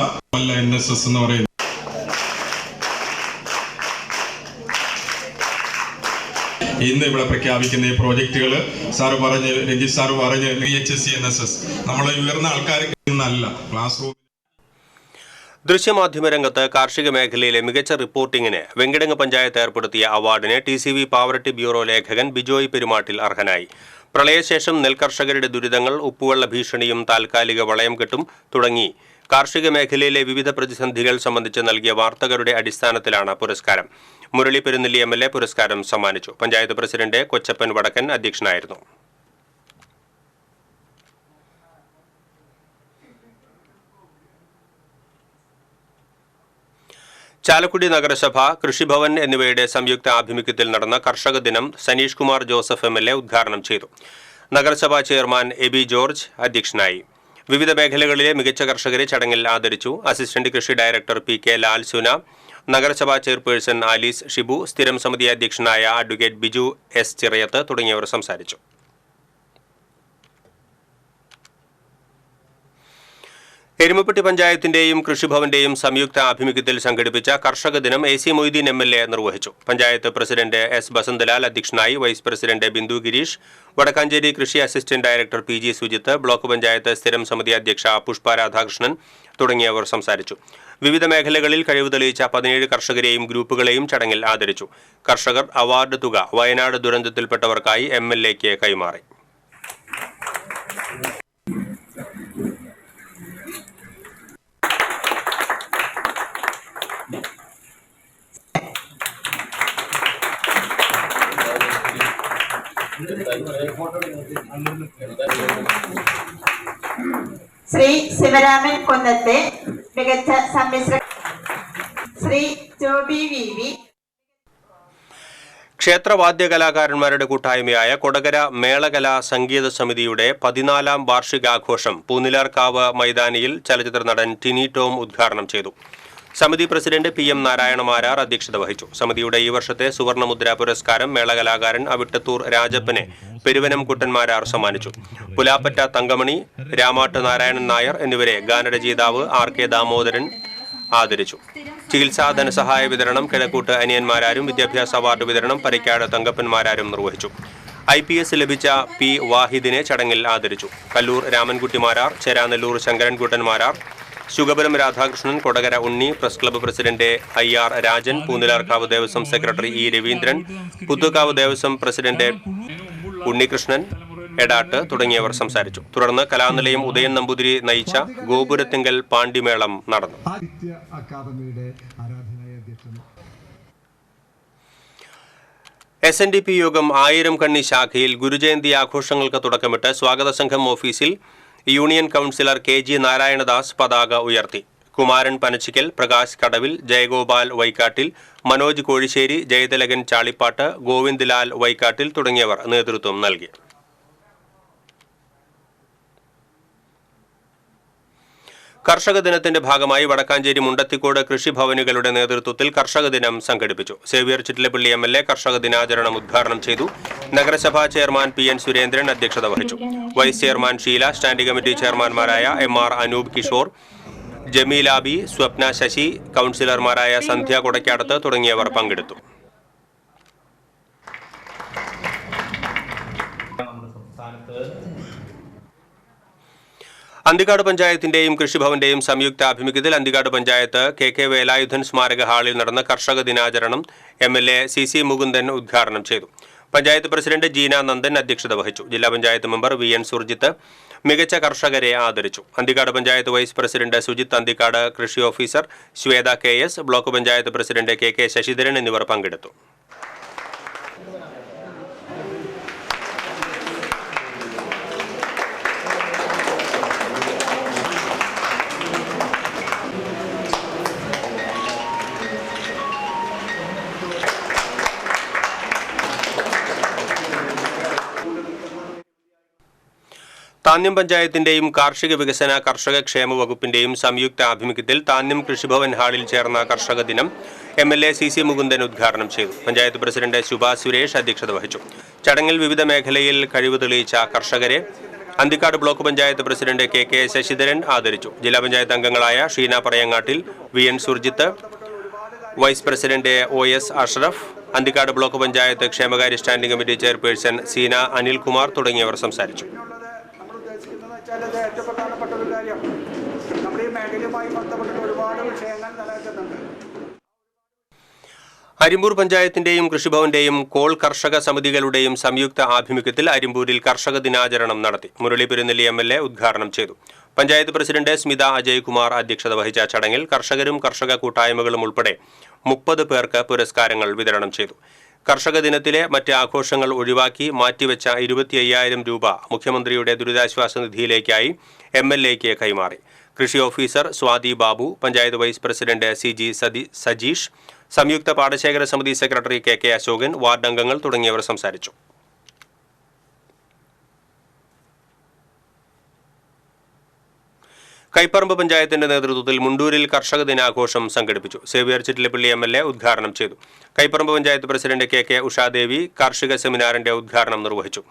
NSS എന്ന് പറയുന്നത് ഇന്ന് ഇവിടെ പ്രഖ്യാപിക്കുന്ന ഈ പ്രോജക്റ്റുകൾ രഞ്ജിത്ത് സാറ് പറഞ്ഞ് VHSC NSS നമ്മളെ ഉയർന്ന ആൾക്കാർക്ക് ഇന്നല്ല ക്ലാസ് റൂം. ദൃശ്യമാധ്യമ രംഗത്ത് കാർഷിക മേഖലയിലെ മികച്ച റിപ്പോർട്ടിങ്ങിന് വെങ്കിടങ്ങ് പഞ്ചായത്ത് ഏർപ്പെടുത്തിയ അവാർഡിന് TCV പാവറട്ടി ബ്യൂറോ ലേഖകൻ ബിജോയ് പെരുമാട്ടിൽ അർഹനായി. പ്രളയശേഷം നെൽകർഷകരുടെ ദുരിതങ്ങൾ, ഉപ്പുവെള്ള ഭീഷണിയും താൽക്കാലിക വളയം കെട്ടും തുടങ്ങി കാർഷിക മേഖലയിലെ വിവിധ പ്രതിസന്ധികൾ സംബന്ധിച്ച് നൽകിയ വാർത്തകളുടെ അടിസ്ഥാനത്തിലാണ് പുരസ്കാരം. മുരളി പെരുന്നെല്ലി MLA പുരസ്കാരം സമ്മാനിച്ചു. പഞ്ചായത്ത് പ്രസിഡന്റ് കൊച്ചപ്പൻ വടക്കൻ അധ്യക്ഷനായിരുന്നു. ചാലക്കുടി നഗരസഭ, കൃഷിഭവൻ എന്നിവയുടെ സംയുക്ത ആഭിമുഖ്യത്തിൽ നടന്ന കർഷക ദിനം സനീഷ് കുമാർ ജോസഫ് MLA ഉദ്ഘാടനം ചെയ്തു. നഗരസഭാ ചെയർമാൻ എബി ജോർജ് അധ്യക്ഷനായി. വിവിധ മേഖലകളിലെ മികച്ച കർഷകരെ ചടങ്ങിൽ ആദരിച്ചു. അസിസ്റ്റന്റ് കൃഷി ഡയറക്ടർ PK ലാൽസുന, നഗരസഭാ ചെയർപേഴ്സൺ ആലീസ് ഷിബു, സ്ഥിരം സമിതി അധ്യക്ഷനായ അഡ്വക്കേറ്റ് ബിജു S ചിറയത്ത് തുടങ്ങിയവർ സംസാരിച്ചു. എരുമപ്പെട്ടി പഞ്ചായത്തിന്റെയും കൃഷിഭവന്റെയും സംയുക്ത ആഭിമുഖ്യത്തിൽ സംഘടിപ്പിച്ച കർഷക ദിനം AC മൊയ്തീൻ MLA നിർവഹിച്ചു. പഞ്ചായത്ത് പ്രസിഡന്റ് S ബസന്തലാൽ അധ്യക്ഷനായി. വൈസ് പ്രസിഡന്റ് ബിന്ദു ഗിരീഷ്, വടക്കാഞ്ചേരി കൃഷി assistant director PG Sujith, block panchayat സ്ഥിരം സമിതി അധ്യക്ഷ പുഷ്പ രാധാകൃഷ്ണൻ തുടങ്ങിയവർ സംസാരിച്ചു. വിവിധ മേഖലകളിൽ കഴിവ് തെളിയിച്ച 17 കർഷകരെയും ഗ്രൂപ്പുകളെയും ചടങ്ങിൽ ആദരിച്ചു. കർഷകർ അവാർഡ് തുക വയനാട് ദുരന്തത്തിൽപ്പെട്ടവർക്കായി MLAക്ക് കൈമാറി. ശ്രീ ശിവരാമൻ കൊന്നത്തെ മികച്ച സമ്മിശ്ര, ശ്രീ ജോബി VV. ക്ഷേത്രവാദ്യ കലാകാരന്മാരുടെ കൂട്ടായ്മയായ കൊടകര മേളകലാ സംഗീത സമിതിയുടെ 14ാം വാർഷികാഘോഷം പൂനിലാർക്കാവ് മൈതാനിയിൽ ചലച്ചിത്ര നടൻ ടിനി ടോം ഉദ്ഘാടനം ചെയ്തു. സമിതി പ്രസിഡന്റ് PM നാരായണ മാരാർ അധ്യക്ഷത വഹിച്ചു. സമിതിയുടെ ഈ വർഷത്തെ സുവർണമുദ്ര പുരസ്കാരം മേളകലാകാരൻ അവിട്ടത്തൂർ രാജപ്പനെ പെരുവനം കുട്ടന്മാരാർ സമ്മാനിച്ചു. പുലാപ്പറ്റ തങ്കമണി, രാമാട്ട് നാരായണൻ നായർ എന്നിവരെ ഗാനരചയിതാവ് RK ദാമോദരൻ ആദരിച്ചു. ചികിത്സാ ധനസഹായ വിതരണം കിഴക്കൂട്ട് അനിയന്മാരാരും വിദ്യാഭ്യാസ അവാർഡ് വിതരണം പരിക്കാട് തങ്കപ്പന്മാരാരും നിർവഹിച്ചു. IPS ലഭിച്ച P വാഹിദിനെ ചടങ്ങിൽ ആദരിച്ചു. Kallur Ramankuttimarar, Cheranellur Sankarankuttanmarar, Sugapuram Radhakrishnan, Kodakara Unni, press club president IR Rajan, Poonilarkavu Devaswom secretary E Raveendran, Puthukkavu Devaswom president Unnikrishnan Edattu തുടങ്ങിയവർ സംസാരിച്ചു. തുടർന്ന് കലാനിലയം ഉദയൻ നമ്പൂതിരി നയിച്ച ഗോപുരത്തിങ്കൽ പാണ്ടിമേളം നടന്നു. SNDP യോഗം 1000 കണ്ണി ശാഖയിൽ ഗുരുജയന്തി ആഘോഷങ്ങൾക്ക് തുടക്കമിട്ട് സ്വാഗത സംഘം ഓഫീസിൽ യൂണിയൻ കൗൺസിലർ KG നാരായണദാസ് പതാക ഉയർത്തി. കുമാരൻ പനച്ചിക്കൽ, പ്രകാശ് കടവിൽ, ജയഗോപാൽ വൈക്കാട്ടിൽ, മനോജ് കോഴിശ്ശേരി, ജയതിലകൻ ചാളിപ്പാട്ട്, ഗോവിന്ദ് ലാൽ വൈക്കാട്ടിൽ തുടങ്ങിയവർ നേതൃത്വം നൽകി. കർഷക ദിനത്തിന്റെ ഭാഗമായി വടക്കാഞ്ചേരി മുണ്ടത്തിക്കോട് കൃഷിഭവനുകളുടെ നേതൃത്വത്തിൽ കർഷക ദിനം സംഘടിപ്പിച്ചു. സേവ്യർ ചിറ്റിലപ്പള്ളി MLA കർഷക ദിനാചരണം ഉദ്ഘാടനം ചെയ്തു. നഗരസഭാ ചെയർമാൻ PN സുരേന്ദ്രൻ അധ്യക്ഷത വഹിച്ചു. Vice chairman Sheela, standing committee ചെയർമാൻമാരായ MR അനൂപ് കിഷോർ, ജമീലാബി, സ്വപ്ന ശശി, കൗൺസിലർമാരായ സന്ധ്യ കൊടക്കാടത്ത് തുടങ്ങിയവർ പങ്കെടുത്തു. അന്തിക്കാട് പഞ്ചായത്തിന്റെയും കൃഷിഭവന്റെയും സംയുക്ത ആഭിമുഖ്യത്തിൽ അന്തിക്കാട് പഞ്ചായത്ത് KK വേലായുധൻ സ്മാരക ഹാളിൽ നടന്ന കർഷക ദിനാചരണം MLA CC മുകുന്ദൻ ഉദ്ഘാടനം ചെയ്തു. പഞ്ചായത്ത് പ്രസിഡന്റ് ജീന നന്ദൻ അധ്യക്ഷത വഹിച്ചു. ജില്ലാ പഞ്ചായത്ത് മെമ്പർ VN സുർജിത്ത് മികച്ച കർഷകരെ ആദരിച്ചു. അന്തിക്കാട് പഞ്ചായത്ത് വൈസ് പ്രസിഡന്റ് സുജിത്ത് അന്തിക്കാട്, കൃഷി officer Swetha KS, block panchayat president KK Sasidharan എന്നിവർ പങ്കെടുത്തു. താന്യം പഞ്ചായത്തിന്റെയും കാർഷിക വികസന കർഷക ക്ഷേമ വകുപ്പിന്റെയും സംയുക്ത ആഭിമുഖ്യത്തിൽ താന്യം കൃഷിഭവൻ ഹാളിൽ ചേർന്ന കർഷക ദിനം MLA CC മുകുന്ദൻ ഉദ്ഘാടനം ചെയ്തു. പഞ്ചായത്ത് പ്രസിഡന്റ് ശുഭ സുരേഷ് അധ്യക്ഷത വഹിച്ചു. ചടങ്ങിൽ വിവിധ മേഖലയിൽ കഴിവ് തെളിയിച്ച കർഷകരെ Anthikad block panchayat president KK Sasidharan ആദരിച്ചു. ജില്ലാ പഞ്ചായത്ത് അംഗങ്ങളായ ഷീന പറയങ്ങാട്ടിൽ, VN Surjith, vice president OS Ashraf, Anthikad block panchayat ക്ഷേമകാര്യ standing committee chairperson Seena Anilkumar തുടങ്ങിയവർ സംസാരിച്ചു. ഏറ്റവും പ്രധാനപ്പെട്ട ഒരു കാര്യം നമ്മുടെ ഈ മേഖലയുമായി ബന്ധപ്പെട്ടിട്ട് ഒരുപാട് വിഷയങ്ങൾ നിലനിൽക്കുന്നുണ്ട്. അരിമ്പൂർ പഞ്ചായത്തിന്റെയും കൃഷിഭവന്റെയും കോൾ കർഷക സമിതികളുടെയും സംയുക്ത ആഭിമുഖ്യത്തിൽ അരിമ്പൂരിൽ കർഷക ദിനാചരണം നടത്തി. മുരളി പെരുന്നെല്ലി MLA ഉദ്ഘാടനം ചെയ്തു. പഞ്ചായത്ത് പ്രസിഡന്റ് സ്മിത അജയ്കുമാർ അധ്യക്ഷത വഹിച്ച ചടങ്ങിൽ കർഷകരും കർഷക കൂട്ടായ്മകളും ഉൾപ്പെടെ 30 പേർക്ക് പുരസ്കാരങ്ങൾ വിതരണം ചെയ്തു. കർഷക ദിനത്തിലെ മറ്റ് ആഘോഷങ്ങൾ ഒഴിവാക്കി മാറ്റിവെച്ച 25,000 രൂപ മുഖ്യമന്ത്രിയുടെ ദുരിതാശ്വാസ നിധിയിലേക്കായി MLAക്ക് കൈമാറി. കൃഷി officer Swathi Babu, panchayat vice president CG Sajeesh, സംയുക്ത പാടശേഖര സമിതി സെക്രട്ടറി KK അശോകൻ, വാർഡ് അംഗങ്ങൾ തുടങ്ങിയവർ സംസാരിച്ചു. കൈപ്പറമ്പ് പഞ്ചായത്തിന്റെ നേതൃത്വത്തിൽ മുണ്ടൂരിൽ കർഷക ദിനാഘോഷം സംഘടിപ്പിച്ചു. സേവ്യർ ചിറ്റിലപ്പള്ളി MLA ഉദ്ഘാടനം ചെയ്തു. കൈപ്പറമ്പ് പഞ്ചായത്ത് പ്രസിഡന്റ് KK ഉഷാദേവി കാർഷിക സെമിനാറിന്റെ ഉദ്ഘാടനം നിർവഹിച്ചു.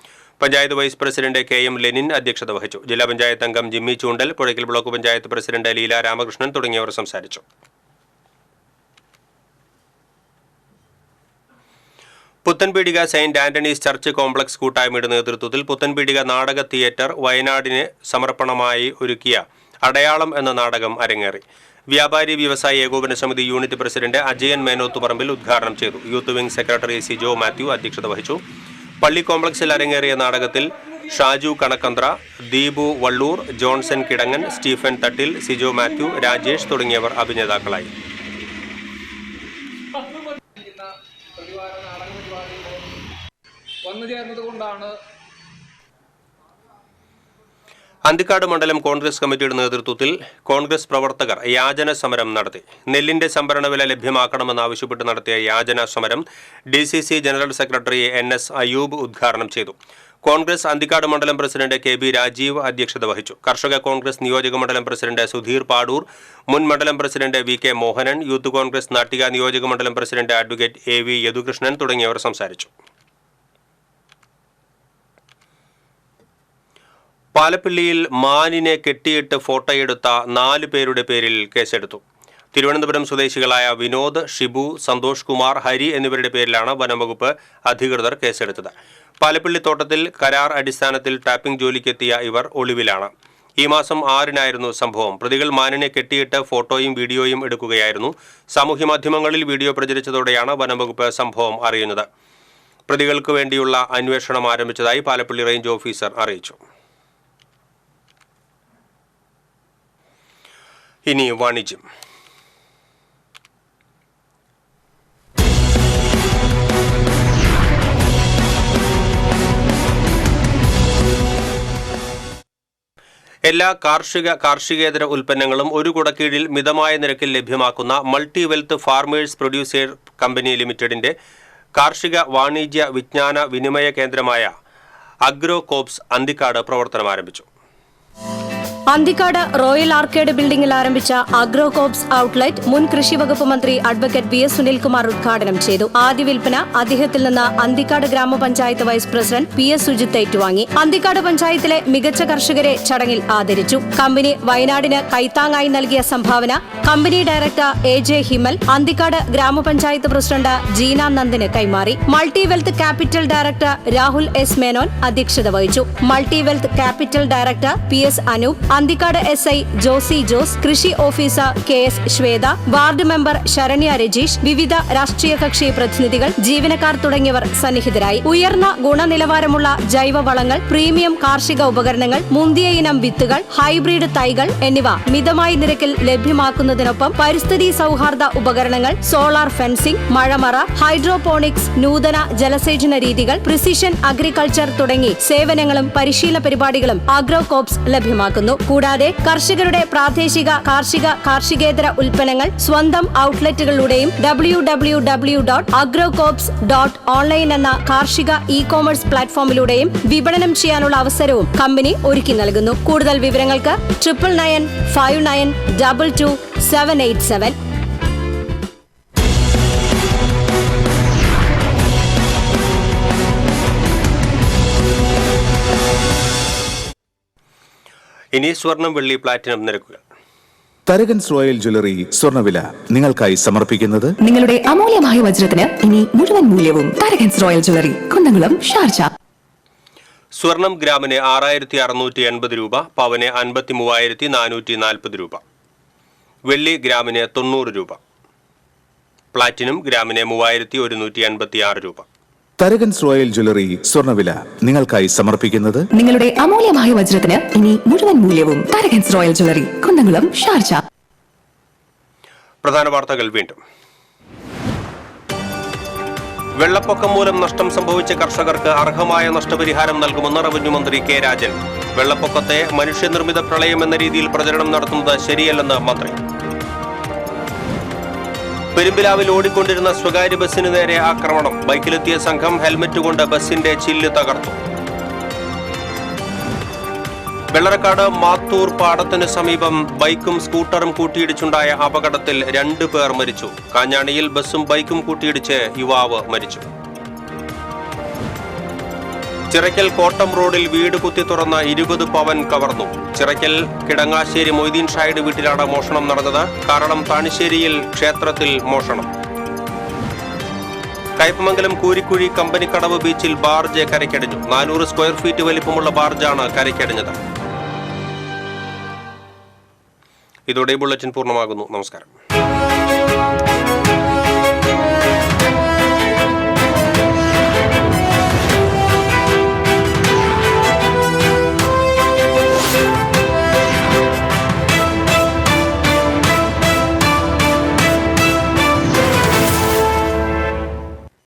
Panchayat vice president KM Lenin അധ്യക്ഷത വഹിച്ചു. ജില്ലാ പഞ്ചായത്ത് അംഗം Jimmy Choondal, Puzhakkal block panchayat president Leela Ramakrishnan തുടങ്ങിയവർ സംസാരിച്ചു. Puthenpeedika Saint Antony's church complex കൂട്ടായ്മയുടെ നേതൃത്വത്തിൽ പുത്തൻപീടിക നാടക തിയേറ്റർ വയനാടിന് സമർപ്പണമായി ഒരുക്കിയ അടയാളം എന്ന നാടകം അരങ്ങേറി. വ്യാപാരി വ്യവസായി ഏകോപന സമിതി യൂണിറ്റ് പ്രസിഡന്റ് അജയൻ മേനോത്തുപറമ്പിൽ ഉദ്ഘാടനം ചെയ്തു. Youth wing secretary Sijo Mathew അധ്യക്ഷത വഹിച്ചു. പള്ളി കോംപ്ലക്സിൽ അരങ്ങേറിയ നാടകത്തിൽ ഷാജു കണക്കന്ത്ര, ദീപു വള്ളൂർ, ജോൺസൺ കിടങ്ങൻ, സ്റ്റീഫൻ തട്ടിൽ, സിജോ മാത്യു, രാജേഷ് തുടങ്ങിയവർ അഭിനേതാക്കളായി. അന്തിക്കാട് മണ്ഡലം കോൺഗ്രസ് കമ്മിറ്റിയുടെ നേതൃത്വത്തിൽ കോൺഗ്രസ് പ്രവർത്തകർ യാചന സമരം നടത്തി. നെല്ലിന്റെ സംഭരണ വില ലഭ്യമാക്കണമെന്നാവശ്യപ്പെട്ട് നടത്തിയ യാചന സമരം DCC general secretary NS Ayub ഉദ്ഘാടനം ചെയ്തു. കോൺഗ്രസ് അന്തിക്കാട് മണ്ഡലം പ്രസിഡന്റ് KB രാജീവ് അധ്യക്ഷത വഹിച്ചു. കർഷക കോൺഗ്രസ് നിയോജക മണ്ഡലം പ്രസിഡന്റ് സുധീർ പാടൂർ, മുൻ മണ്ഡലം president VK Mohanan, youth Congress Nattika നിയോജക മണ്ഡലം പ്രസിഡന്റ് അഡ്വക്കേറ്റ് AV യദുകൃഷ്ണൻ തുടങ്ങിയവർ സംസാരിച്ചു. പാലപ്പിള്ളിയിൽ മാനിനെ കെട്ടിയിട്ട് ഫോട്ടോയെടുത്ത 4 പേരുടെ പേരിൽ കേസെടുത്തു. തിരുവനന്തപുരം സ്വദേശികളായ വിനോദ്, ഷിബു, സന്തോഷ് കുമാർ, ഹരി എന്നിവരുടെ പേരിലാണ് വനംവകുപ്പ് അധികൃതർ കേസെടുത്തത്. പാലപ്പിള്ളി തോട്ടത്തിൽ കരാർ അടിസ്ഥാനത്തിൽ ടാപ്പിംഗ് ജോലിക്കെത്തിയ ഇവർ ഒളിവിലാണ്. ഈ മാസം 6-നായിരുന്നു സംഭവം. പ്രതികൾ മാനിനെ കെട്ടിയിട്ട് ഫോട്ടോയും വീഡിയോയും എടുക്കുകയായിരുന്നു. സാമൂഹ്യമാധ്യമങ്ങളിൽ വീഡിയോ പ്രചരിച്ചതോടെയാണ് വനംവകുപ്പ് സംഭവം അറിയുന്നത്. പ്രതികൾക്ക് വേണ്ടിയുള്ള അന്വേഷണം ആരംഭിച്ചതായി പാലപ്പിള്ളി റേഞ്ച് ഓഫീസർ അറിയിച്ചു. ഇനി വാണിജ്യം. എല്ലാ കാർഷികേതര ഉൽപ്പന്നങ്ങളും ഒരു കുടക്കീഴിൽ മിതമായ നിരക്കിൽ ലഭ്യമാക്കുന്ന multi wealth farmers producers company ലിമിറ്റഡിന്റെ കാർഷിക വാണിജ്യ വിജ്ഞാന വിനിമയ കേന്ദ്രമായ അഗ്രോ കോപ്സ് അന്തിക്കാട് പ്രവർത്തനം ആരംഭിച്ചു. അന്തിക്കാട് റോയൽ ആർക്കേഡ് ബിൽഡിംഗിൽ ആരംഭിച്ച അഗ്രോ കോപ്സ് ഔട്ട്ലെറ്റ് മുൻ കൃഷി വകുപ്പ് മന്ത്രി അഡ്വക്കേറ്റ് BS സുനിൽകുമാർ ഉദ്ഘാടനം ചെയ്തു. ആദ്യ വിൽപ്പന അദ്ദേഹത്തിൽ നിന്ന് അന്തിക്കാട് ഗ്രാമപഞ്ചായത്ത് വൈസ് പ്രസിഡന്റ് PS സുജിത്ത് ഏറ്റുവാങ്ങി. അന്തിക്കാട് പഞ്ചായത്തിലെ മികച്ച കർഷകരെ ചടങ്ങിൽ ആദരിച്ചു. കമ്പനി വയനാടിന് കൈത്താങ്ങായി നൽകിയ സംഭാവന company director AJ Himal Anthikad ഗ്രാമപഞ്ചായത്ത് പ്രസിഡന്റ് ജീന നന്ദിന് കൈമാറി. Multi wealth capital director Rahul S Menon അധ്യക്ഷത വഹിച്ചു. Multi wealth capital director PS Anoop, Anthikad SI Josy Jose, കൃഷി officer KS Swetha, ward member Saranya Rajeesh, വിവിധ രാഷ്ട്രീയ കക്ഷി പ്രതിനിധികൾ, ജീവനക്കാർ തുടങ്ങിയവർ സന്നിഹിതരായി. ഉയർന്ന ഗുണനിലവാരമുള്ള ജൈവ വളങ്ങൾ, പ്രീമിയം കാർഷിക ഉപകരണങ്ങൾ, മുന്തിയ ഇനം വിത്തുകൾ, ഹൈബ്രിഡ് തൈകൾ എന്നിവ മിതമായ നിരക്കിൽ ലഭ്യമാക്കുന്നതിനൊപ്പം പരിസ്ഥിതി സൗഹാർദ്ദ ഉപകരണങ്ങൾ, സോളാർ ഫെൻസിംഗ്, മഴമറ, ഹൈഡ്രോപോണിക്സ്, നൂതന ജലസേചന രീതികൾ, പ്രിസിഷൻ അഗ്രികൾച്ചർ തുടങ്ങി സേവനങ്ങളും പരിശീലന പരിപാടികളും അഗ്രോ കോപ്സ് ലഭ്യമാക്കുന്നു. കൂടാതെ കർഷകരുടെ പ്രാദേശിക കാർഷികേതര ഉൽപ്പന്നങ്ങൾ സ്വന്തം ഔട്ട്ലെറ്റുകളിലൂടെയും www.agrocops.online എന്ന കാർഷിക ഇ-കോമേഴ്സ് പ്ലാറ്റ്ഫോമിലൂടെയും വിപണനം ചെയ്യാനുള്ള അവസരവും കമ്പനി ഒരുക്കി നൽകുന്നു. കൂടുതൽ വിവരങ്ങൾക്ക് 9995922787. ഇനി സ്വർണം, വെള്ളി, പ്ലാറ്റിനം നിരക്കുകൾ. തരകൻസ് റോയൽ ജ്വല്ലറി സ്വർണ്ണവില നിങ്ങൾക്കായി സമർപ്പിക്കുന്നത് നിങ്ങളുടെ അമൂല്യമായ വജ്രത്തിന് ഇനി മുഴുവൻ മൂല്യവും Tharakans royal jewellery, Kunnamkulam, Sharjah. സ്വർണം ഗ്രാമിന് 6680 രൂപ, പവന് 53,440 രൂപ, വെള്ളി ഗ്രാമിന് 90 രൂപ. പ്ലാറ്റിനം ഗ്രാമിന് 3186 രൂപ. തരകൻസ് റോയൽ ജ്വല്ലറി സ്വർണ്ണവില നിങ്ങൾക്കായി സമർപ്പിക്കുന്നത് നിങ്ങളുടെ അമൂല്യമായ വജ്രത്തിന് ഇനി മുഴുവൻ മൂല്യവും Tharakans royal jewellery, Kunnamkulam, Sharjah. പ്രധാന വാർത്തകൾ വീണ്ടും. വെള്ളപ്പൊക്കം മൂലം നഷ്ടം സംഭവിച്ച കർഷകർക്ക് അർഹമായ നഷ്ടപരിഹാരം നൽകുമെന്ന് റവന്യൂ മന്ത്രി കെ രാജൻ. വെള്ളപ്പൊക്കത്തെ മനുഷ്യനിർമ്മിത പ്രളയം എന്ന രീതിയിൽ പ്രചരണം നടത്തുന്നത് ശരിയല്ലെന്ന് മന്ത്രി. പെരുമ്പിലാവിൽ ഓടിക്കൊണ്ടിരുന്ന സ്വകാര്യ ബസ്സിന് നേരെ ആക്രമണം. ബൈക്കിലെത്തിയ സംഘം ഹെൽമറ്റ് കൊണ്ട് ബസിന്റെ ചില്ല് തകർത്തു. വെള്ളറക്കാട് മാത്തൂർ പാടത്തിന് സമീപം ബൈക്കും സ്കൂട്ടറും കൂട്ടിയിടിച്ചുണ്ടായ അപകടത്തിൽ 2 പേർ മരിച്ചു. കാഞ്ഞാണിയിൽ ബസ്സും ബൈക്കും കൂട്ടിയിടിച്ച് യുവാവ് മരിച്ചു. ചിറയ്ക്കൽ കോട്ടം റോഡിൽ വീട് കുത്തി തുറന്ന 20 പവൻ കവർന്നു. ചിറയ്ക്കൽ കിടങ്ങാശ്ശേരി മൊയ്തീൻ ഷായുടെ വീട്ടിലാണ് മോഷണം നടന്നത്. കാരണം താണിശ്ശേരിയിൽ ക്ഷേത്രത്തിൽ മോഷണം. കയ്പമംഗലം കൂരിക്കുഴി കമ്പനിക്കടവ് ബീച്ചിൽ ബാർജ് കരയ്ക്കടിഞ്ഞു. 400 സ്ക്വയർ ഫീറ്റ് വലിപ്പമുള്ള ബാർജാണ് കരയ്ക്കടിഞ്ഞത്. ഇതോടെ ബുള്ളറ്റിൻ പൂർണ്ണമാകുന്നു. നമസ്കാരം.